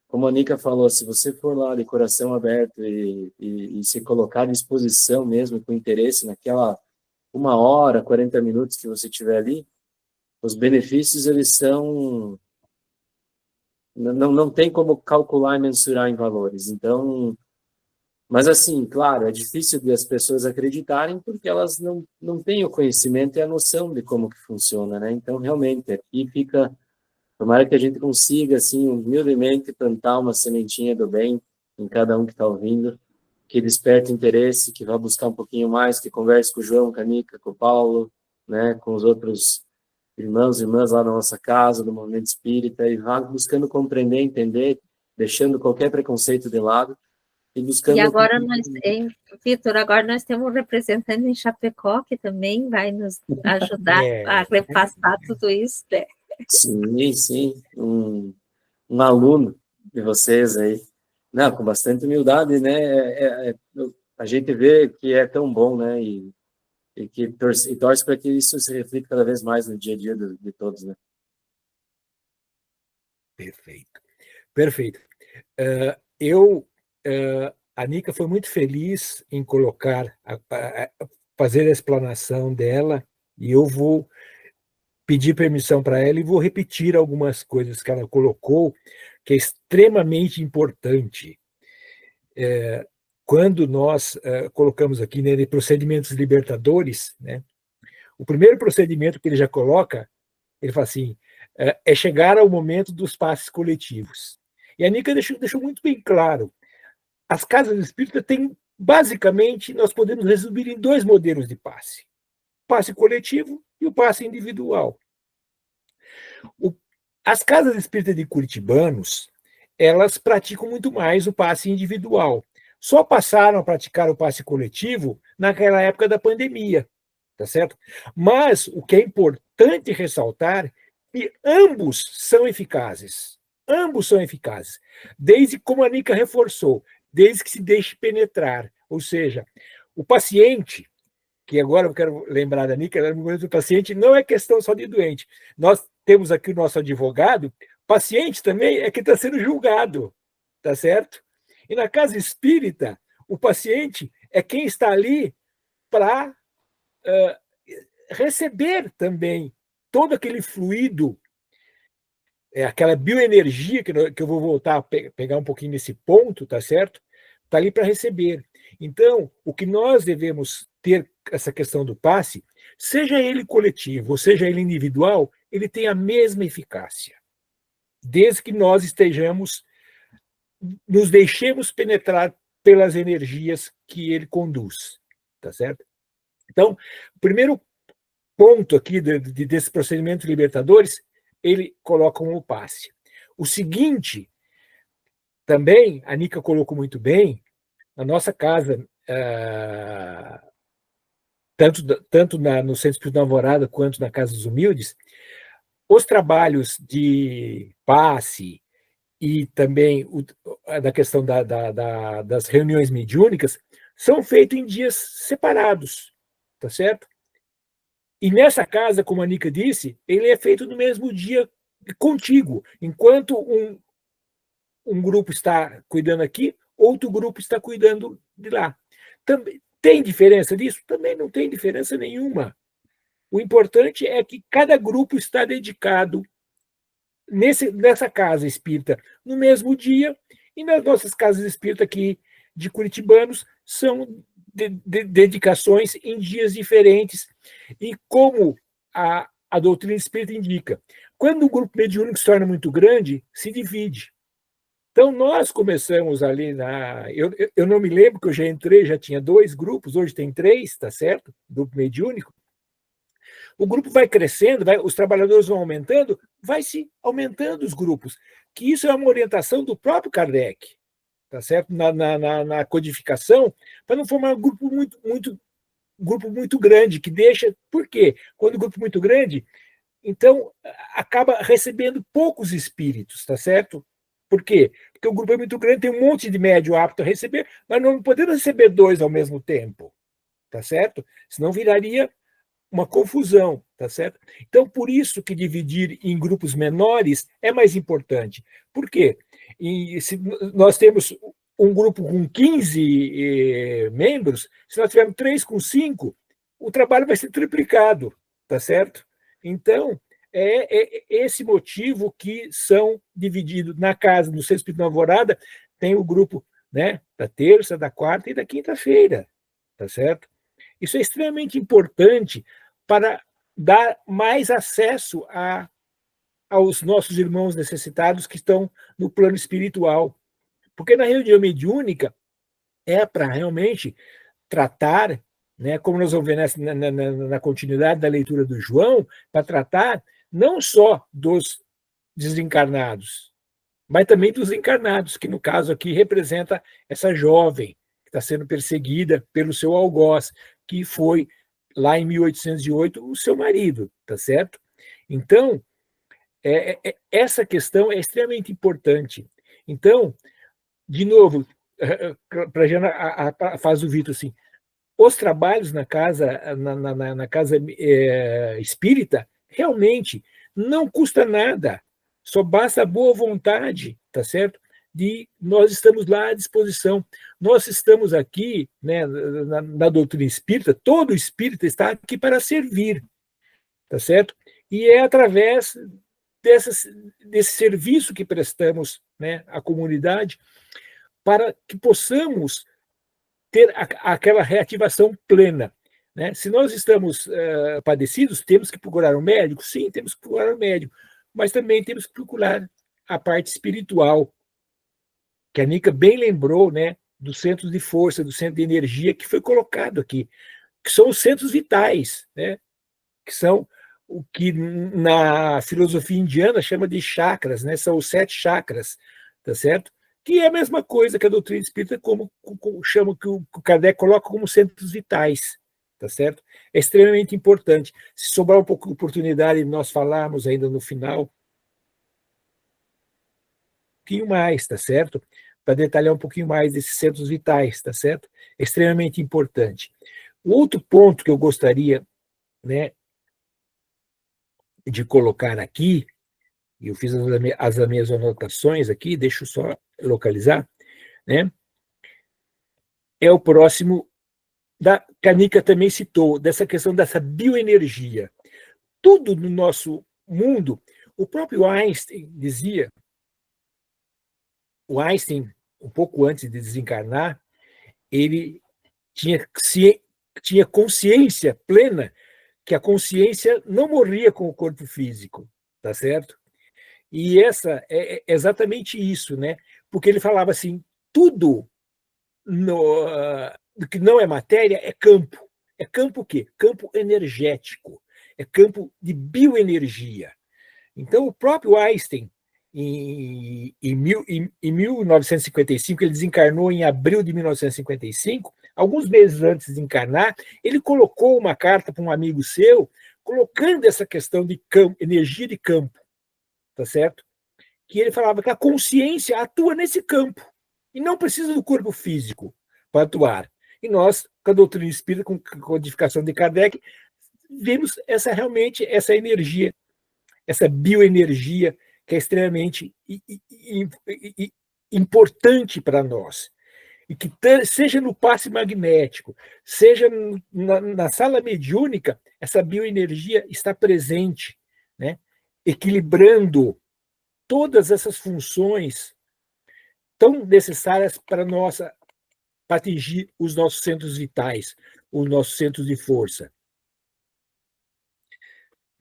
Como a Nica falou, se você for lá de coração aberto e se colocar à disposição mesmo, com interesse naquela 1 hora, 40 minutos que você tiver ali, os benefícios, eles são... Não tem como calcular e mensurar em valores. Então, mas assim, claro, é difícil de as pessoas acreditarem porque elas não têm o conhecimento e a noção de como que funciona, né? Então, realmente, aqui fica... Tomara que a gente consiga, assim, humildemente plantar uma sementinha do bem em cada um que está ouvindo, que desperte interesse, que vá buscar um pouquinho mais, que converse com o João, com a Nica, com o Paulo, né, com os outros irmãos e irmãs lá na nossa casa, do Movimento Espírita, e vá buscando compreender, entender, deixando qualquer preconceito de lado, e buscando... E agora Vitor, agora nós temos um representante em Chapecó, que também vai nos ajudar a repassar tudo isso, né? Sim, um aluno de vocês aí, não, com bastante humildade, né? A gente vê que é tão bom, né? E que torce para que isso se reflita cada vez mais no dia a dia de todos, né? Perfeito. A Nica foi muito feliz em fazer a explanação dela, e eu vou pedir permissão para ela e vou repetir algumas coisas que ela colocou, que é extremamente importante. Quando nós colocamos aqui, né, de procedimentos libertadores, né, o primeiro procedimento que ele já coloca, ele fala assim, é chegar ao momento dos passes coletivos. E a Nica deixou muito bem claro, as casas espíritas têm, basicamente, nós podemos resumir em 2 modelos de passe. O passe coletivo e o passe individual. As casas espíritas de curitibanos, elas praticam muito mais o passe individual. Só passaram a praticar o passe coletivo naquela época da pandemia, tá certo? Mas o que é importante ressaltar é que ambos são eficazes. Ambos são eficazes. Desde, como a Nica reforçou, desde que se deixe penetrar. Ou seja, o paciente, que agora eu quero lembrar da Nica, o paciente não é questão só de doente. Nós temos aqui o nosso advogado, paciente também é que está sendo julgado, tá certo? E na casa espírita, o paciente é quem está ali para receber também todo aquele fluido, aquela bioenergia, que eu vou voltar a pegar um pouquinho nesse ponto, tá certo? Está ali para receber. Então, o que nós devemos ter essa questão do passe, seja ele coletivo ou seja ele individual, ele tem a mesma eficácia, desde que nós nos deixemos penetrar pelas energias que ele conduz, tá certo? Então, o primeiro ponto aqui desse procedimento libertadores, ele coloca como passe. O seguinte, também, a Nica colocou muito bem, na nossa casa, tanto no Centro Espírita da Alvorada quanto na Casa dos Humildes, os trabalhos de passe e também da questão das reuniões mediúnicas são feitos em dias separados, tá certo? E nessa casa, como a Nica disse, ele é feito no mesmo dia contíguo, enquanto um grupo está cuidando aqui, outro grupo está cuidando de lá. Também, tem diferença disso? Também não tem diferença nenhuma. O importante é que cada grupo está dedicado nessa casa espírita no mesmo dia, e nas nossas casas espíritas aqui de curitibanos são dedicações em dias diferentes. E como a doutrina espírita indica, quando um grupo mediúnico se torna muito grande, se divide. Então, nós começamos ali eu não me lembro que eu já entrei, já tinha 2 grupos, hoje tem 3, tá certo? Grupo mediúnico. O grupo vai crescendo, os trabalhadores vão aumentando, vai se aumentando os grupos, que isso é uma orientação do próprio Kardec, tá certo? Na codificação, para não formar um grupo muito grupo muito grande, que deixa... Por quê? Quando o grupo é muito grande, então acaba recebendo poucos espíritos, tá certo? Por quê? Porque o grupo é muito grande, tem um monte de médio apto a receber, mas não podemos receber 2 ao mesmo tempo, tá certo? Senão viraria uma confusão, tá certo? Então, por isso que dividir em grupos menores é mais importante. Por quê? E se nós temos um grupo com 15 membros, se nós tivermos 3 com 5, o trabalho vai ser triplicado, tá certo? Então, é esse motivo que são divididos na casa, no Centro Espírita Nova Alvorada, tem o grupo, né, da terça, da quarta e da quinta-feira, tá certo? Isso é extremamente importante para dar mais acesso aos nossos irmãos necessitados que estão no plano espiritual. Porque na reunião mediúnica é para realmente tratar, né, como nós vamos ver na continuidade da leitura do João, para tratar não só dos desencarnados, mas também dos encarnados, que no caso aqui representa essa jovem que está sendo perseguida pelo seu algoz, que foi, lá em 1808, o seu marido, tá certo? Então, essa questão é extremamente importante. Então, de novo, para a Jana, faz o Vitor assim, os trabalhos na casa, na casa espírita, realmente não custa nada, só basta a boa vontade, tá certo? Nós estamos lá à disposição. Nós estamos aqui, né, na doutrina espírita, todo espírita está aqui para servir, tá certo? E é através desse serviço que prestamos, né, à comunidade, para que possamos ter aquela reativação plena, né? Se nós estamos padecidos, temos que procurar um médico? Sim, temos que procurar um médico, mas também temos que procurar a parte espiritual, que a Nica bem lembrou, né, do centro de força, do centro de energia que foi colocado aqui, que são os centros vitais, né, que são o que na filosofia indiana chama de chakras, né, são os 7 chakras, tá certo? Que é a mesma coisa que a doutrina espírita chama, que o Kardec coloca como centros vitais, tá certo? É extremamente importante. Se sobrar um pouco de oportunidade, nós falarmos ainda no final, um pouquinho mais, tá certo? Para detalhar um pouquinho mais desses centros vitais, tá certo? É extremamente importante. O outro ponto que eu gostaria, né, de colocar aqui, e eu fiz as minhas anotações aqui, deixa eu só localizar, né? É o próximo, da Kanika também citou, dessa questão dessa bioenergia. Tudo no nosso mundo, o próprio Einstein dizia, o Einstein, um pouco antes de desencarnar, ele tinha consciência plena que a consciência não morria com o corpo físico, tá certo? E essa é exatamente isso, né? Porque ele falava assim, tudo que não é matéria é campo. É campo o quê? Campo energético. É campo de bioenergia. Então, o próprio Einstein, em 1955, ele desencarnou em abril de 1955, alguns meses antes de encarnar, ele colocou uma carta para um amigo seu, colocando essa questão de campo, energia de campo, tá certo? Que ele falava que a consciência atua nesse campo e não precisa do corpo físico para atuar. E nós, com a doutrina espírita, com a codificação de Kardec, vemos realmente essa energia, essa bioenergia que é extremamente importante para nós. E que seja no passe magnético, seja na sala mediúnica, essa bioenergia está presente, né? Equilibrando todas essas funções tão necessárias para atingir os nossos centros vitais, os nossos centros de força.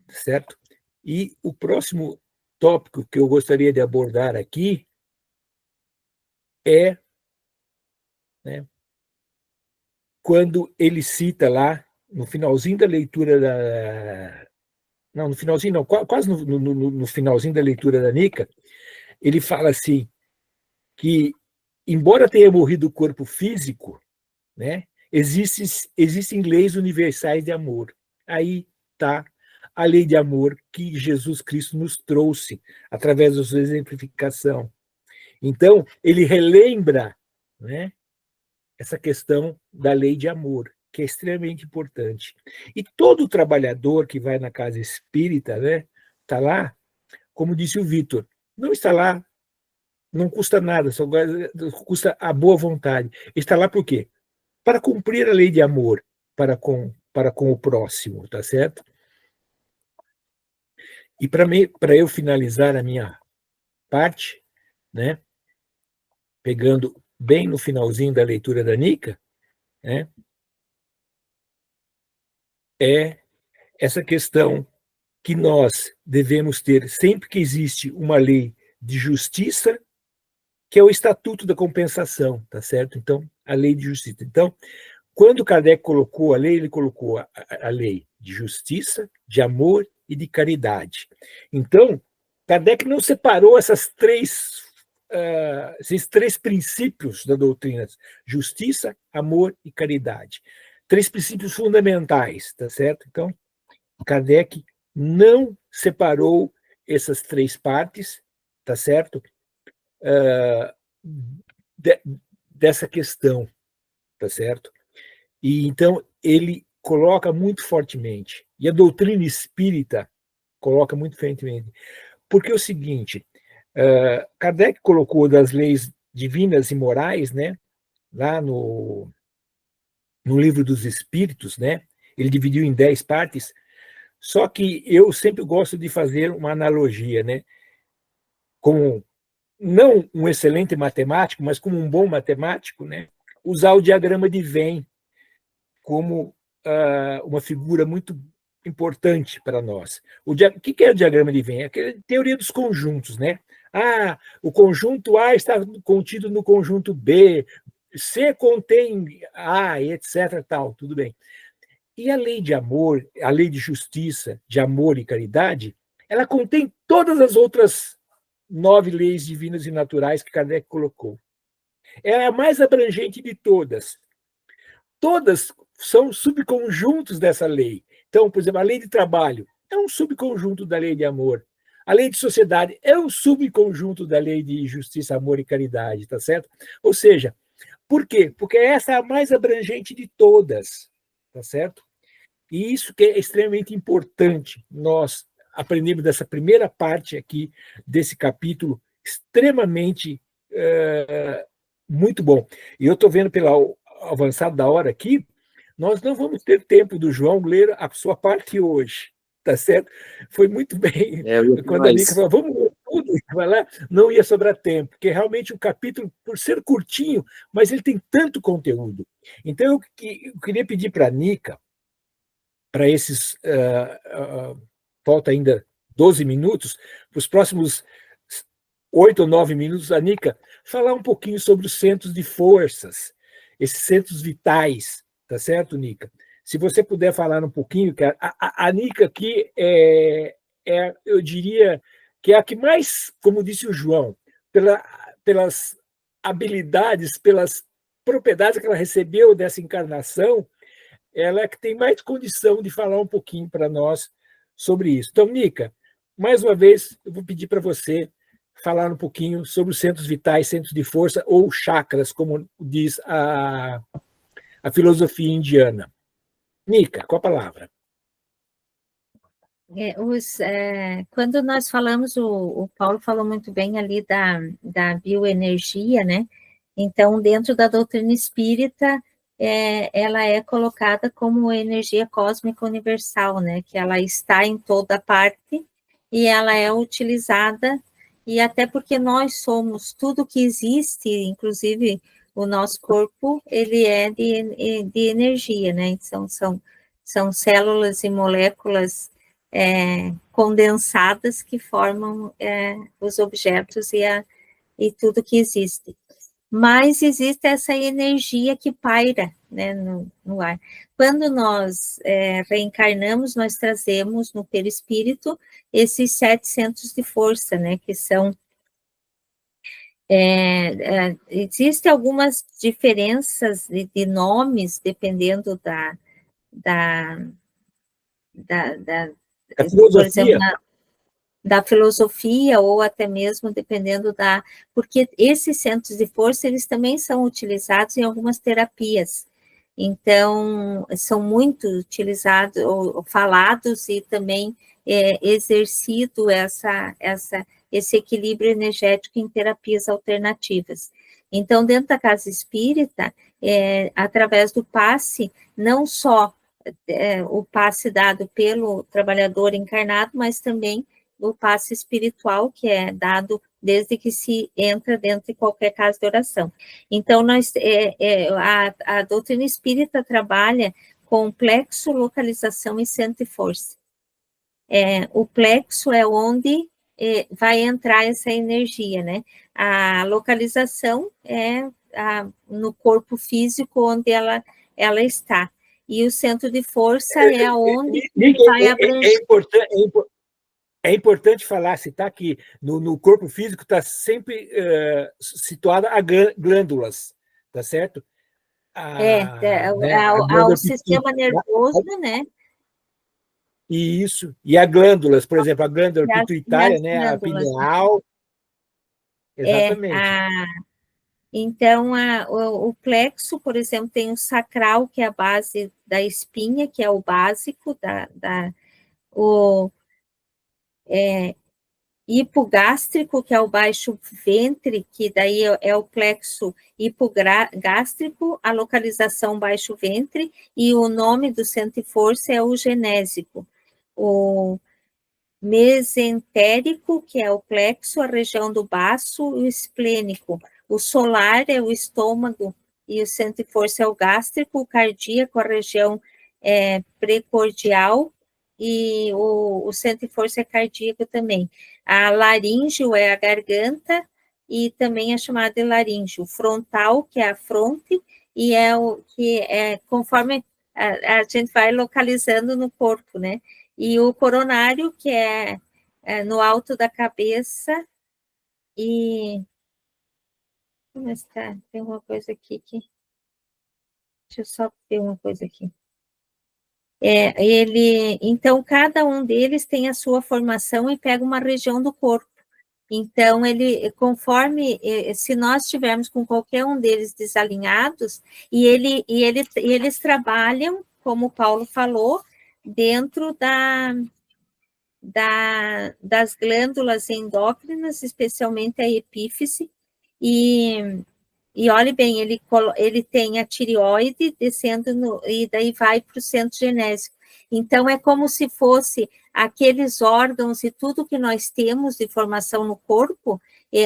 Certo? E o próximo tópico que eu gostaria de abordar aqui é, né, quando ele cita lá, no finalzinho da leitura não, no finalzinho não, quase no finalzinho da leitura da Nica, ele fala assim, que, embora tenha morrido o corpo físico, né, Existem leis universais de amor. Aí está a lei de amor que Jesus Cristo nos trouxe através da sua exemplificação. Então, ele relembra, né, essa questão da lei de amor, que é extremamente importante. E todo trabalhador que vai na casa espírita, né, está lá, como disse o Vitor, não está lá, não custa nada, só custa a boa vontade. Está lá por quê? Para cumprir a lei de amor para com o próximo, tá certo? E para eu finalizar a minha parte, né, pegando bem no finalzinho da leitura da Nica, né, é essa questão que nós devemos ter sempre que existe uma lei de justiça, que é o Estatuto da Compensação, tá certo? Então, a lei de justiça. Então, quando Kardec colocou a lei, ele colocou a lei de justiça, de amor e de caridade. Então, Kardec não separou esses três princípios da doutrina: justiça, amor e caridade. 3 princípios fundamentais, tá certo? Então, Kardec não separou essas 3 partes, tá certo? Dessa questão, tá certo? E então ele coloca muito fortemente, e a doutrina espírita coloca muito fortemente, porque é o seguinte, Kardec colocou das leis divinas e morais, né, lá no Livro dos Espíritos, né, ele dividiu em 10 partes, só que eu sempre gosto de fazer uma analogia, né, como não um excelente matemático, mas como um bom matemático, né, usar o diagrama de Venn como uma figura muito importante para nós. O que é o diagrama de Venn? É a teoria dos conjuntos, né? O conjunto A está contido no conjunto B, C contém A, etc. Tal, tudo bem. E a lei de amor, a lei de justiça, de amor e caridade, ela contém todas as outras 9 leis divinas e naturais que Kardec colocou. É a mais abrangente de todas. Todas são subconjuntos dessa lei. Então, por exemplo, a lei de trabalho é um subconjunto da lei de amor. A lei de sociedade é um subconjunto da lei de justiça, amor e caridade, tá certo? Ou seja, por quê? Porque essa é a mais abrangente de todas, tá certo? E isso que é extremamente importante nós aprendemos dessa primeira parte aqui desse capítulo, extremamente muito bom. E eu estou vendo pelo avançado da hora aqui, nós não vamos ter tempo do João ler a sua parte hoje, tá certo? Foi muito bem. Quando a Nica falou, vamos ler tudo, vai lá, não ia sobrar tempo, porque realmente o capítulo, por ser curtinho, mas ele tem tanto conteúdo. Então, eu queria pedir para a Nica, para esses, falta ainda 12 minutos, para os próximos 8 ou 9 minutos, a Nica falar um pouquinho sobre os centros de forças, esses centros vitais, tá certo, Nica? Se você puder falar um pouquinho, que a Nica aqui eu diria que é a que mais, como disse o João, pelas habilidades, pelas propriedades que ela recebeu dessa encarnação, ela é que tem mais condição de falar um pouquinho para nós sobre isso. Então, Nica, mais uma vez, eu vou pedir para você falar um pouquinho sobre os centros vitais, centros de força ou chakras, como diz a filosofia indiana. Nica, com a palavra. Quando nós falamos, o Paulo falou muito bem ali da bioenergia, né? Então, dentro da doutrina espírita, ela é colocada como energia cósmica universal, né? Que ela está em toda parte e ela é utilizada, e até porque nós somos tudo que existe, inclusive o nosso corpo, ele é de energia, né? Então, são células e moléculas condensadas que formam os objetos e tudo que existe. Mas existe essa energia que paira, né, no ar. Quando nós reencarnamos, nós trazemos no perispírito esses 7 centros de força, né, que são Existem algumas diferenças de nomes, dependendo da, por exemplo, filosofia. Da filosofia, ou até mesmo dependendo porque esses centros de força, eles também são utilizados em algumas terapias. Então, são muito utilizados, ou falados, e também exercido esse equilíbrio energético em terapias alternativas. Então, dentro da casa espírita, através do passe, não só o passe dado pelo trabalhador encarnado, mas também o passe espiritual, que é dado desde que se entra dentro de qualquer casa de oração. Então, a doutrina espírita trabalha com plexo, localização e centro de força. O plexo é onde vai entrar essa energia, né? A localização é no corpo físico onde ela está. E o centro de força é onde vai abranger. É importante falar, citar que no corpo físico está sempre situada a glândulas, tá certo? O sistema nervoso, né? Isso, e a glândulas, por exemplo, a glândula pituitária, né, a pineal. Exatamente. Então, o plexo, por exemplo, tem o sacral, que é a base da espinha, que é o básico, o hipogástrico, que é o baixo ventre, que daí é o plexo hipogástrico, a localização baixo ventre, e o nome do centro de força é o genésico. O mesentérico, que é o plexo, a região do baço, e o esplênico. O solar é o estômago, e o centro de força é o gástrico, o cardíaco, a região precordial, e o centro de força é cardíaco também. A laríngeo é a garganta, e também é chamada de laríngeo. O frontal, que é a fronte, e conforme a gente vai localizando no corpo, né? E o coronário, que é no alto da cabeça, e... Como está? Tem uma coisa aqui que... Deixa eu só ver uma coisa aqui. Então, cada um deles tem a sua formação e pega uma região do corpo. Então, conforme, se nós estivermos com qualquer um deles desalinhados, e eles trabalham, como o Paulo falou, dentro das glândulas endócrinas, especialmente a epífise, e olhe bem, ele tem a tireoide descendo, e daí vai para o centro genésico. Então, é como se fosse aqueles órgãos e tudo que nós temos de formação no corpo,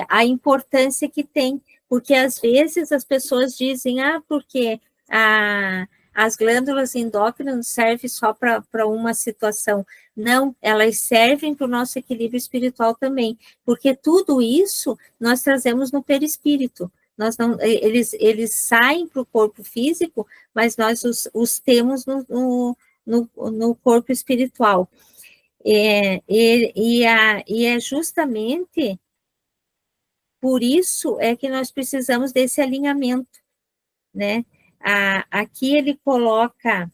a importância que tem, porque às vezes as pessoas dizem, porque as glândulas endócrinas servem só para uma situação. Não, elas servem para o nosso equilíbrio espiritual também, porque tudo isso nós trazemos no perispírito. Eles saem para o corpo físico, mas nós os temos no corpo espiritual. E é justamente por isso que nós precisamos desse alinhamento, né? Aqui ele coloca,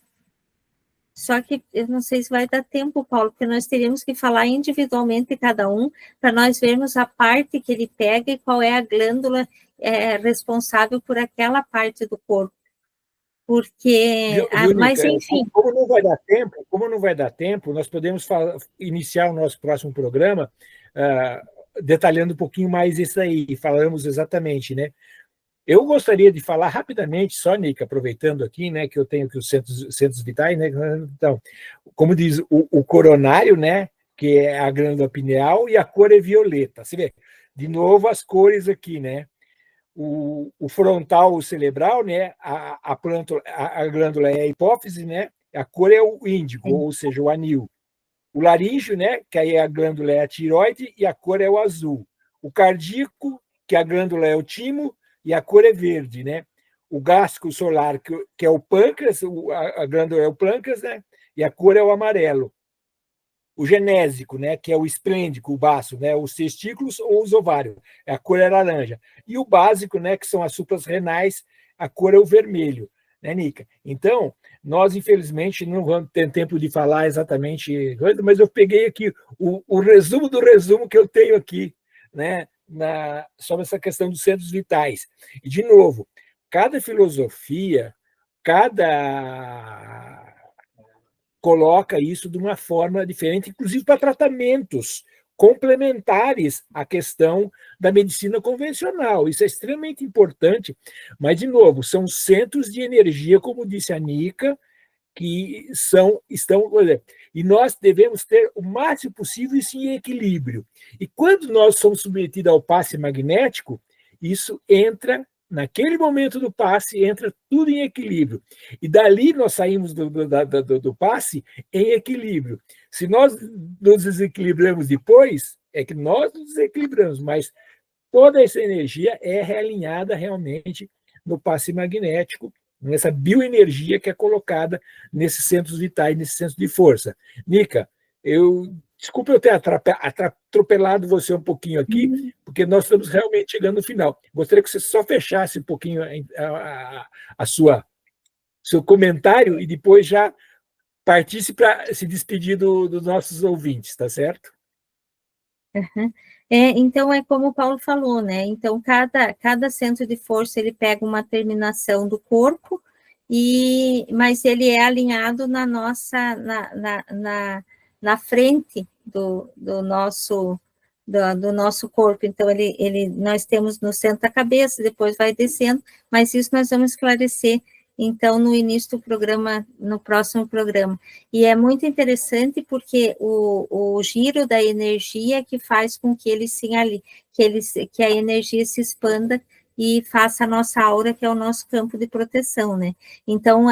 só que eu não sei se vai dar tempo, Paulo, porque nós teríamos que falar individualmente cada um, para nós vermos a parte que ele pega e qual é a glândula responsável por aquela parte do corpo. Porque, mas enfim... Como não vai dar tempo, nós podemos iniciar o nosso próximo programa detalhando um pouquinho mais isso aí, falamos exatamente, né? Eu gostaria de falar rapidamente, só, Nica, aproveitando aqui, né, que eu tenho aqui os centros vitais, né? Então, como diz o coronário, né, que é a glândula pineal, e a cor é violeta. Você vê, de novo, as cores aqui, né? O frontal, o cerebral, né? A glândula é a hipófise, né? A cor é o índigo, ou seja, o anil. O laríngeo, né? Que aí a glândula é a tireoide e a cor é o azul. O cardíaco, que a glândula é o timo e a cor é verde, né? O gástrico solar, que é o pâncreas, a glândula é o pâncreas, né? E a cor é o amarelo. o genésico, né, que é o esplêndico, o baço, né, os testículos ou os ovários, a cor é laranja. E o básico, né, que são as suprarrenais, a cor é o vermelho, né, Nica? Então, nós, infelizmente, não vamos ter tempo de falar exatamente, mas eu peguei aqui o resumo do resumo que eu tenho aqui, né, sobre essa questão dos centros vitais. E, de novo, cada filosofia, cada coloca isso de uma forma diferente, inclusive para tratamentos complementares à questão da medicina convencional. Isso é extremamente importante, mas, de novo, são centros de energia, como disse a Nica, que estão, e nós devemos ter o máximo possível isso em equilíbrio. E quando nós somos submetidos ao passe magnético, isso entra, naquele momento do passe, entra tudo em equilíbrio. E dali nós saímos do passe em equilíbrio. Se nós nos desequilibramos depois, é que nós nos desequilibramos, mas toda essa energia é realinhada realmente no passe magnético, nessa bioenergia que é colocada nesses centros vitais, nesses centros de força. Nica, desculpa eu ter atropelado você um pouquinho aqui, porque nós estamos realmente chegando no final. Gostaria que você só fechasse um pouquinho seu comentário e depois já partisse para se despedir dos nossos ouvintes, tá certo? Uhum. Então, é como o Paulo falou, né? Então, cada centro de força, ele pega uma terminação do corpo, mas ele é alinhado na nossa, na frente do nosso corpo. Então, nós temos no centro da cabeça, depois vai descendo, mas isso nós vamos esclarecer, então, no início do programa, no próximo programa. E é muito interessante porque o giro da energia que faz com que que a energia se expanda e faça a nossa aura, que é o nosso campo de proteção, né? Então,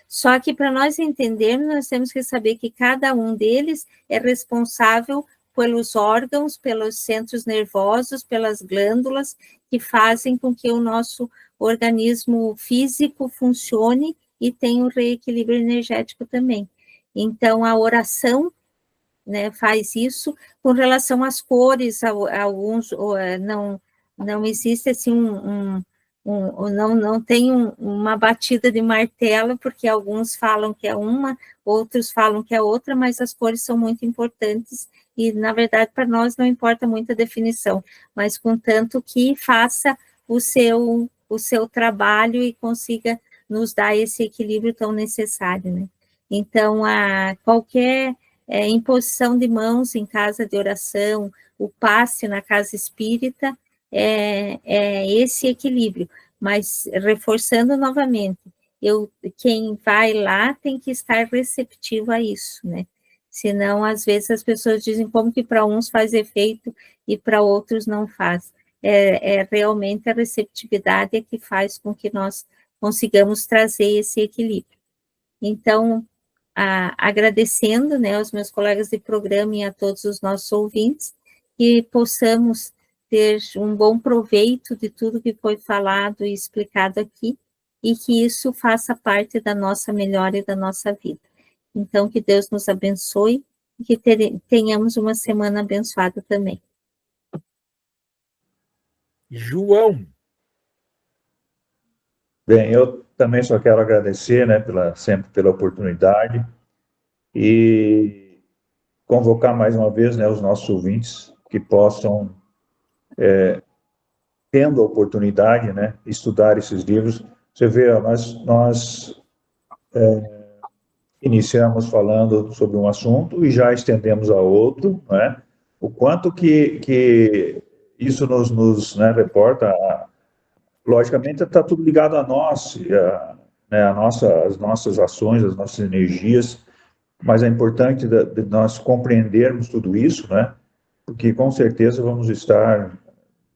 só que para nós entendermos, nós temos que saber que cada um deles é responsável pelos órgãos, pelos centros nervosos, pelas glândulas, que fazem com que o nosso organismo físico funcione e tenha um reequilíbrio energético também. Então, a oração, né, faz isso. Com relação às cores, alguns não existe assim não tem uma batida de martelo, porque alguns falam que é uma, outros falam que é outra, mas as cores são muito importantes e, na verdade, para nós não importa muito a definição, mas contanto que faça o seu trabalho e consiga nos dar esse equilíbrio tão necessário, né? Então, qualquer imposição de mãos em casa de oração, o passe na casa espírita, é esse equilíbrio, mas reforçando novamente, quem vai lá tem que estar receptivo a isso, né? Senão, às vezes, as pessoas dizem como que para uns faz efeito e para outros não faz. Realmente a receptividade que faz com que nós consigamos trazer esse equilíbrio. Então, agradecendo, né, aos meus colegas de programa e a todos os nossos ouvintes, que possamos ter um bom proveito de tudo que foi falado e explicado aqui, e que isso faça parte da nossa melhora e da nossa vida. Então, que Deus nos abençoe e que tenhamos uma semana abençoada também. João. Bem, eu também só quero agradecer, né, sempre pela oportunidade e convocar mais uma vez, né, os nossos ouvintes que possam, tendo a oportunidade, né, estudar esses livros. Você vê, nós iniciamos falando sobre um assunto e já estendemos a outro, né? O quanto que isso nos né, reporta. Logicamente, está tudo ligado a nós, né, as nossas ações, as nossas energias, mas é importante de nós compreendermos tudo isso, né? Porque com certeza vamos estar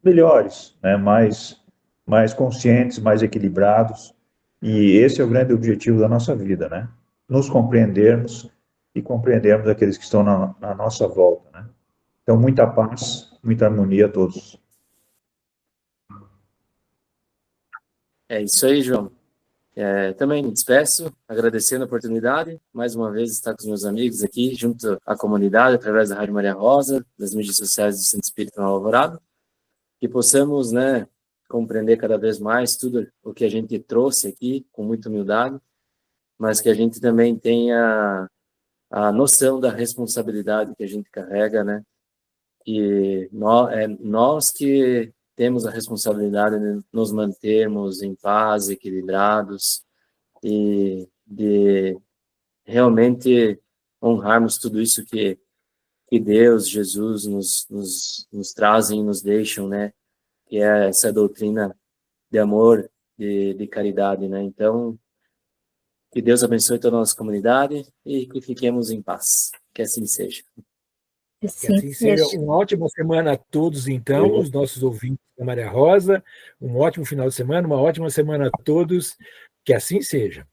melhores, né? Mais conscientes, mais equilibrados, e esse é o grande objetivo da nossa vida, né? Nos compreendermos e compreendermos aqueles que estão na nossa volta, né? Então, muita paz, muita harmonia a todos. É isso aí, João. Também me despeço, agradecendo a oportunidade, mais uma vez estar com os meus amigos aqui, junto à comunidade, através da Rádio Maria Rosa, das mídias sociais do Centro Espírita Nova Alvorada, que possamos, né, compreender cada vez mais tudo o que a gente trouxe aqui, com muita humildade, mas que a gente também tenha a noção da responsabilidade que a gente carrega, né, que nós que temos a responsabilidade de nos mantermos em paz, equilibrados, e de realmente honrarmos tudo isso que Deus, Jesus nos trazem e nos deixam, né? Que é essa doutrina de amor, de caridade, né? Então, que Deus abençoe toda a nossa comunidade e que fiquemos em paz. Que assim seja. Que assim seja. Uma ótima semana a todos, então, os nossos ouvintes da Maria Rosa. Um ótimo final de semana, uma ótima semana a todos. Que assim seja.